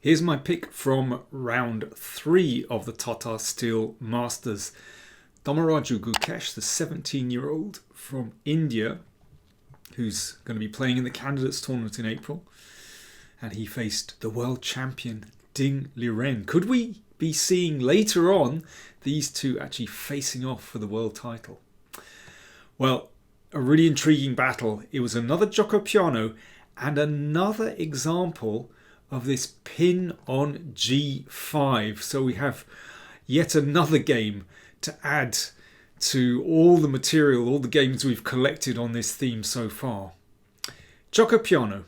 Here's my pick from round 3 of the Tata Steel Masters. Dharmaraju Gukesh, the 17-year-old from India, who's going to be playing in the Candidates Tournament in April. And he faced the world champion Ding Liren. Could we be seeing later on these two actually facing off for the world title? Well, a really intriguing battle. It was another gioco piano and another example of this pin on g5. So we have yet another game to add to all the material, all the games we've collected on this theme so far. Gioco piano.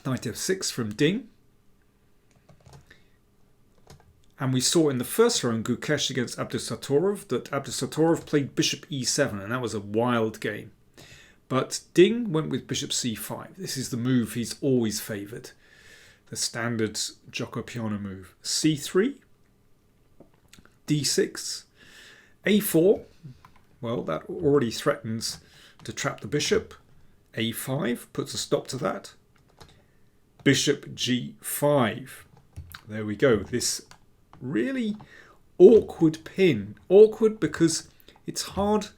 Knight f6 from Ding. And we saw in the first round Gukesh against Abdusattorov that Abdusattorov played bishop e7, and that was a wild game. But Ding went with bishop c5. This is the move he's always favoured. The standard gioco piano move. c3, d6, a4. Well, that already threatens to trap the bishop. a5 puts a stop to that. Bishop g5. There we go. This really awkward pin. Awkward because it's hard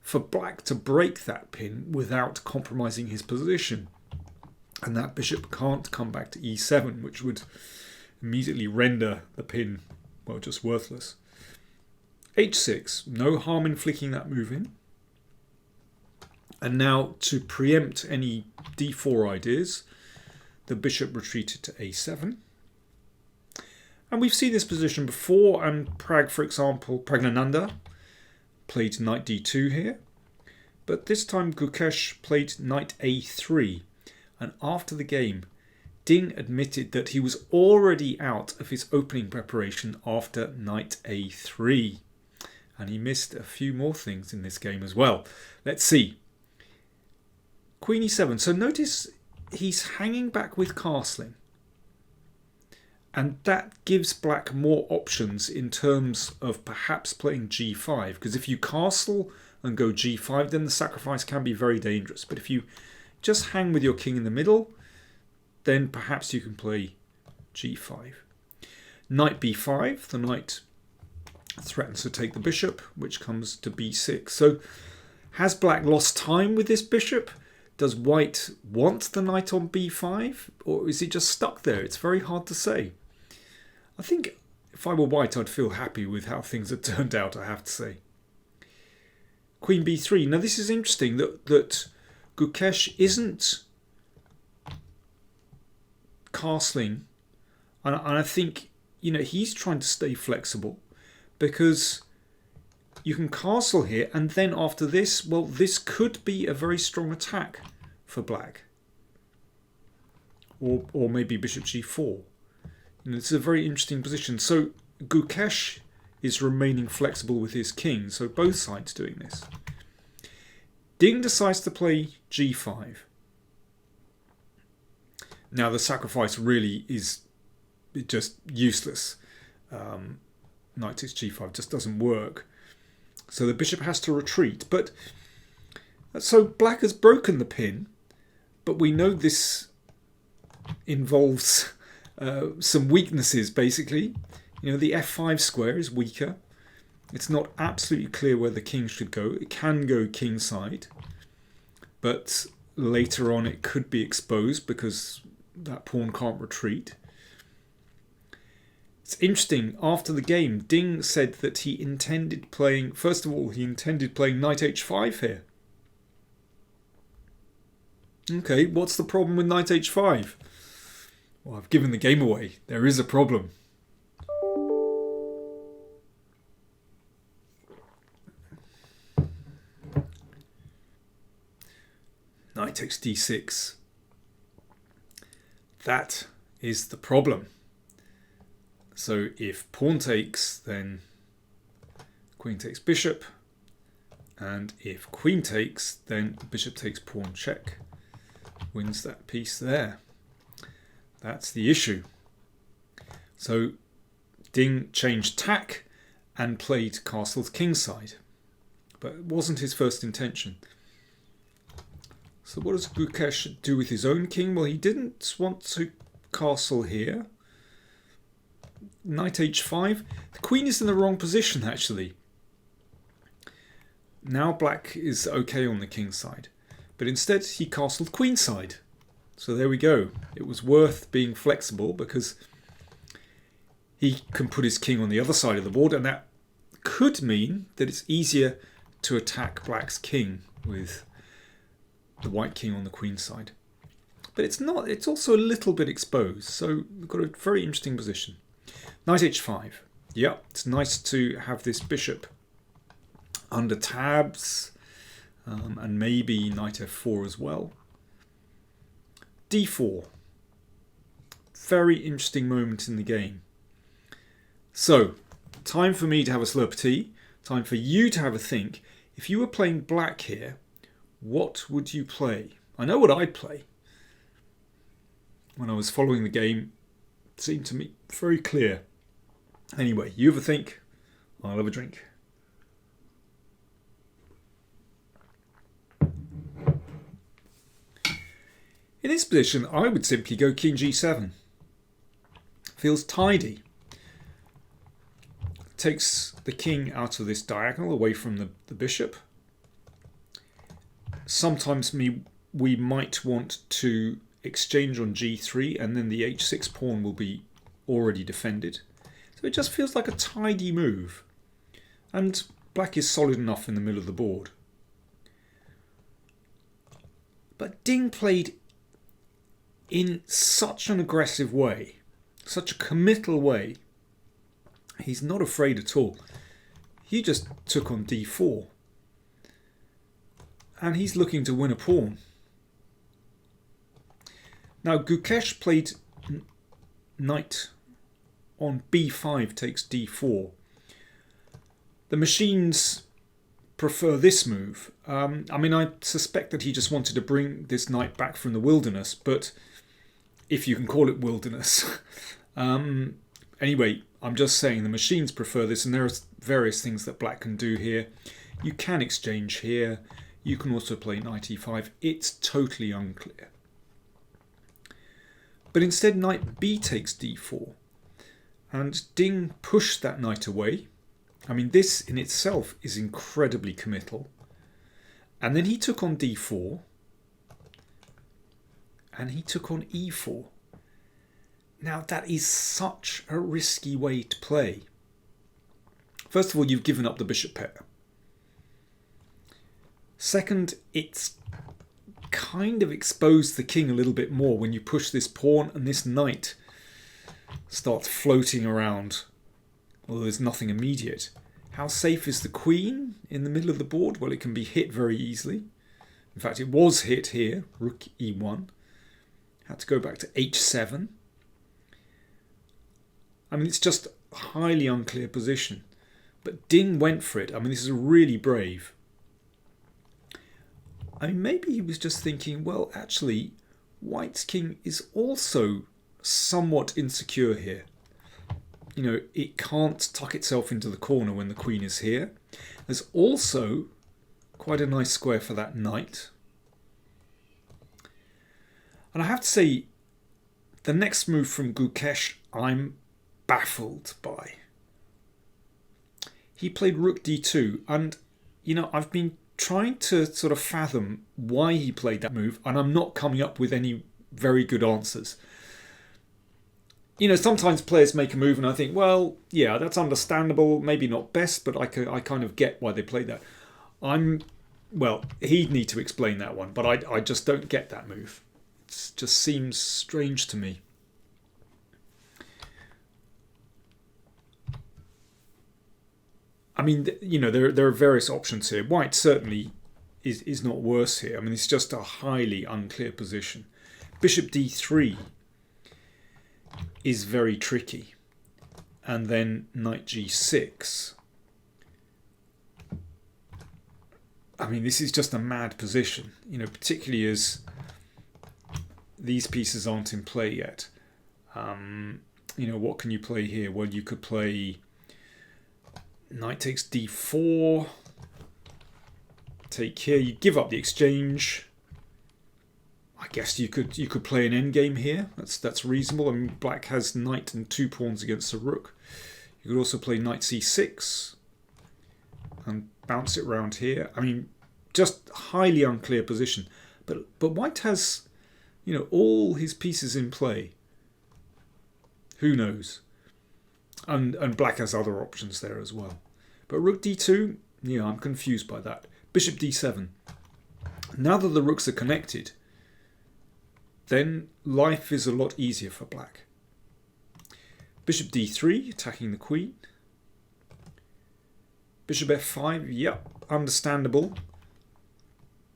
for black to break that pin without compromising his position. And that bishop can't come back to e7, which would immediately render the pin, well, just worthless. h6, no harm in flicking that move in. And now to preempt any d4 ideas, the bishop retreated to a7. And we've seen this position before, and Prag, for example, Pragnananda played knight d2 here. But this time Gukesh played knight a3. And after the game, Ding admitted that he was already out of his opening preparation after knight a3. And he missed a few more things in this game as well. Let's see. Queen e7. So notice he's hanging back with castling. And that gives black more options in terms of perhaps playing g5. Because if you castle and go g5, then the sacrifice can be very dangerous. But if you just hang with your king in the middle, then perhaps you can play g5. Knight b5, the knight threatens to take the bishop, which comes to b6. So has black lost time with this bishop? Does white want the knight on b5? Or is he just stuck there? It's very hard to say. I think if I were white, I'd feel happy with how things had turned out, I have to say. Queen b3. Now this is interesting that Gukesh isn't castling, and I think, you know, he's trying to stay flexible because you can castle here, and then after this, well, this could be a very strong attack for black, or maybe bishop g4. You know, it's a very interesting position. So Gukesh is remaining flexible with his king, so both sides doing this. Ding decides to play g5. Now the sacrifice really is just useless. Knight takes g5 just doesn't work. So the bishop has to retreat. But so black has broken the pin, but we know this involves some weaknesses basically. You know, the f5 square is weaker. It's not absolutely clear where the king should go. It can go kingside, but later on it could be exposed because that pawn can't retreat. It's interesting, after the game, Ding said that he intended playing, first of all, he intended playing knight h5 here. Okay, what's the problem with knight h5? Well, I've given the game away. There is a problem. Knight takes d6. That is the problem. So if pawn takes, then queen takes bishop. And if queen takes, then bishop takes pawn check. Wins that piece there. That's the issue. So Ding changed tack and played castle's kingside. But it wasn't his first intention. So what does Gukesh do with his own king? Well, he didn't want to castle here. Knight h5. The queen is in the wrong position, actually. Now black is okay on the king side. But instead he castled queenside. So there we go. It was worth being flexible because he can put his king on the other side of the board, and that could mean that it's easier to attack black's king with the white king on the queen side. But it's not. It's also a little bit exposed, so we've got a very interesting position. Knight h5. Yeah, it's nice to have this bishop under tabs, and maybe knight f4 as well. d4. Very interesting moment in the game. So, time for me to have a slurp of tea. Time for you to have a think. If you were playing black here, what would you play? I know what I'd play. When I was following the game, it seemed to me very clear. Anyway, you have a think. I'll have a drink. In this position, I would simply go king g7. Feels tidy. Takes the king out of this diagonal away from the bishop. Sometimes we might want to exchange on g3 and then the h6 pawn will be already defended. So it just feels like a tidy move. And black is solid enough in the middle of the board. But Ding played in such an aggressive way, such a committal way. He's not afraid at all. He just took on d4. And he's looking to win a pawn. Now Gukesh played knight on b5 takes d4. The machines prefer this move. I mean, I suspect that he just wanted to bring this knight back from the wilderness, but if you can call it wilderness. Anyway, I'm just saying the machines prefer this, and there are various things that black can do here. You can exchange here. You can also play knight e5. It's totally unclear. But instead knight b takes d4. And Ding pushed that knight away. I mean, this in itself is incredibly committal. And then he took on d4. And he took on e4. Now that is such a risky way to play. First of all, you've given up the bishop pair. Second, it's kind of exposed the king a little bit more when you push this pawn and this knight starts floating around, although there's nothing immediate. How safe is the queen in the middle of the board? Well, it can be hit very easily. In fact, it was hit here, rook e1. Had to go back to h7. I mean, it's just a highly unclear position. But Ding went for it. I mean, this is really brave. I mean, maybe he was just thinking, well, actually, white's king is also somewhat insecure here. You know, it can't tuck itself into the corner when the queen is here. There's also quite a nice square for that knight. And I have to say, the next move from Gukesh, I'm baffled by. He played rook d2, and, you know, I've been trying to sort of fathom why he played that move, and I'm not coming up with any very good answers. You know, sometimes players make a move and I think, well, yeah, that's understandable, maybe not best, but I kind of get why they played that. Well, he'd need to explain that one, but I just don't get that move. It just seems strange to me. I mean, you know, there are various options here. White certainly is not worse here. I mean, it's just a highly unclear position. Bishop d3 is very tricky. And then knight g6. I mean, this is just a mad position, you know, particularly as these pieces aren't in play yet. You know, what can you play here? Well, you could play knight takes d4. Take here. You give up the exchange. I guess you could play an endgame here. That's reasonable. I mean, black has knight and 2 pawns against the rook. You could also play knight c6 and bounce it round here. I mean, just highly unclear position. But white has, all his pieces in play. Who knows? And black has other options there as well. But rook d2, I'm confused by that. Bishop d7. Now that the rooks are connected, then life is a lot easier for black. Bishop d3, attacking the queen. Bishop f5, yep, understandable.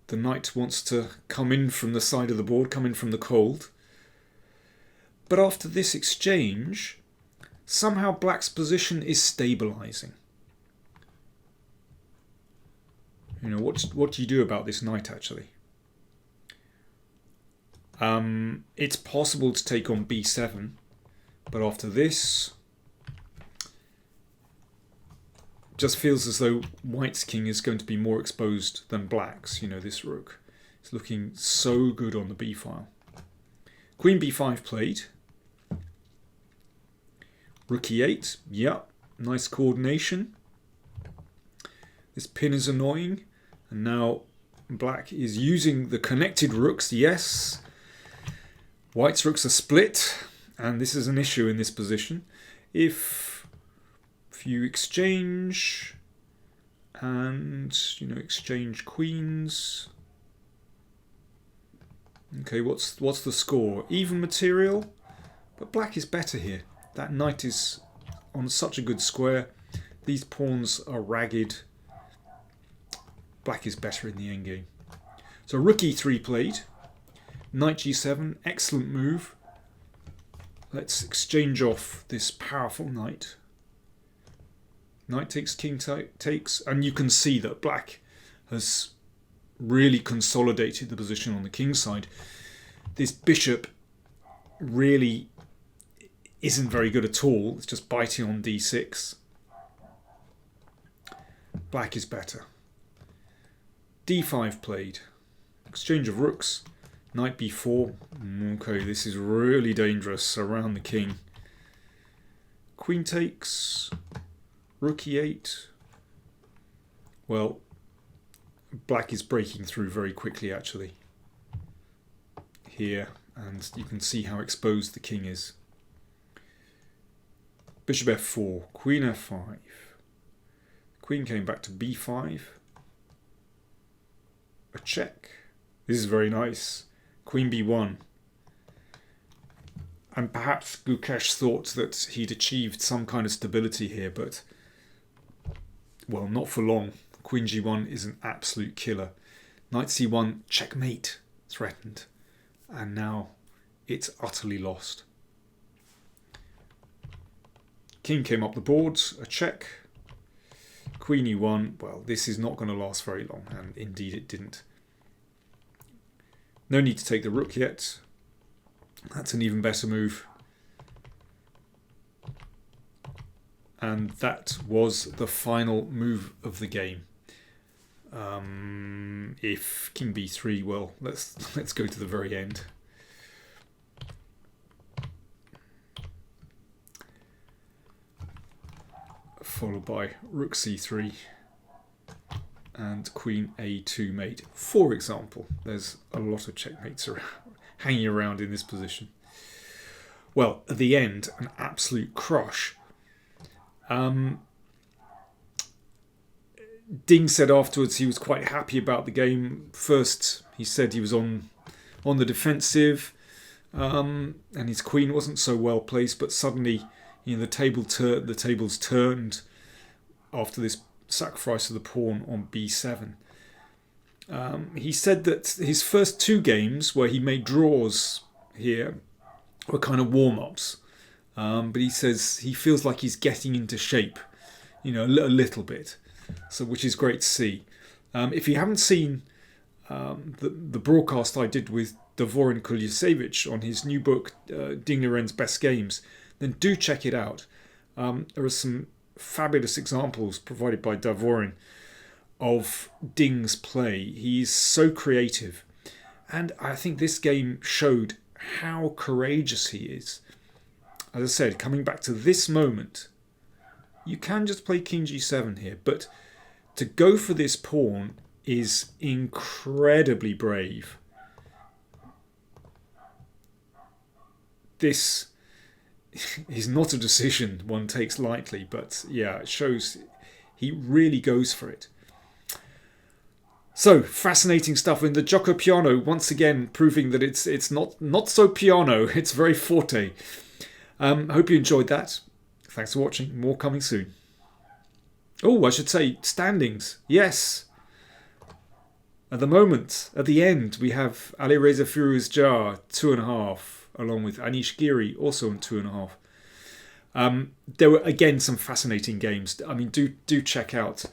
The knight wants to come in from the side of the board, come in from the cold. But after this exchange, somehow black's position is stabilizing. What do you do about this knight, actually? It's possible to take on b7, but after this, just feels as though white's king is going to be more exposed than black's. This rook is looking so good on the b file. Queen b5 played. Rook e8, yep, nice coordination. This pin is annoying, and now black is using the connected rooks, yes. White's rooks are split, and this is an issue in this position. If you exchange and exchange queens. Okay, what's the score? Even material, but black is better here. That knight is on such a good square. These pawns are ragged. Black is better in the endgame. So rook e3 played. Knight g7, excellent move. Let's exchange off this powerful knight. Knight takes, king takes, and you can see that black has really consolidated the position on the king side. This bishop really isn't very good at all. It's just biting on d6. Black is better. d5 played. Exchange of rooks. Knight b4. Okay, this is really dangerous around the king. Queen takes. Rook e8. Well, black is breaking through very quickly, actually. Here, and you can see how exposed the king is. Bishop f4, queen f5. Queen came back to b5. A check. This is very nice. Queen b1. And perhaps Gukesh thought that he'd achieved some kind of stability here, but, well, not for long. Queen g1 is an absolute killer. Knight c1, checkmate threatened. And now it's utterly lost. King came up the board, a check. Queen e1, well, this is not going to last very long, and indeed it didn't. No need to take the rook yet. That's an even better move. And that was the final move of the game. If king b3, well, let's go to the very end. Followed by rook c3 and queen a2 mate. For example, there's a lot of checkmates hanging around in this position. Well, at the end, an absolute crush. Ding said afterwards he was quite happy about the game. First, he said he was on the defensive, and his queen wasn't so well placed. But suddenly, the tables turned after this sacrifice of the pawn on b7. He said that his first 2 games where he made draws here were kind of warm-ups. But he says he feels like he's getting into shape, a little bit. So, which is great to see. If you haven't seen the broadcast I did with Davorin Kulisevich on his new book, Ding Liren's Best Games, then do check it out. There are some fabulous examples provided by Davorin of Ding's play. He's so creative, And I think this game showed how courageous he is. As I said, coming back to this moment, you can just play King G7 here, but to go for this pawn is incredibly brave. This is not a decision one takes lightly, but yeah, it shows he really goes for it. So, fascinating stuff in the Gioco Piano, once again proving that it's not so piano, it's very forte. Hope you enjoyed that. Thanks for watching. More coming soon. Oh, I should say standings. Yes. At the moment, at the end, we have Alireza Firuzjar 2.5, along with Anish Giri also on 2.5. There were again some fascinating games. I mean, do check out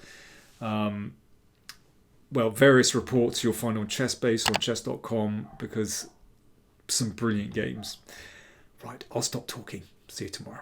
various reports you'll find on ChessBase or chess.com, because some brilliant games. Right, I'll stop talking. See you tomorrow.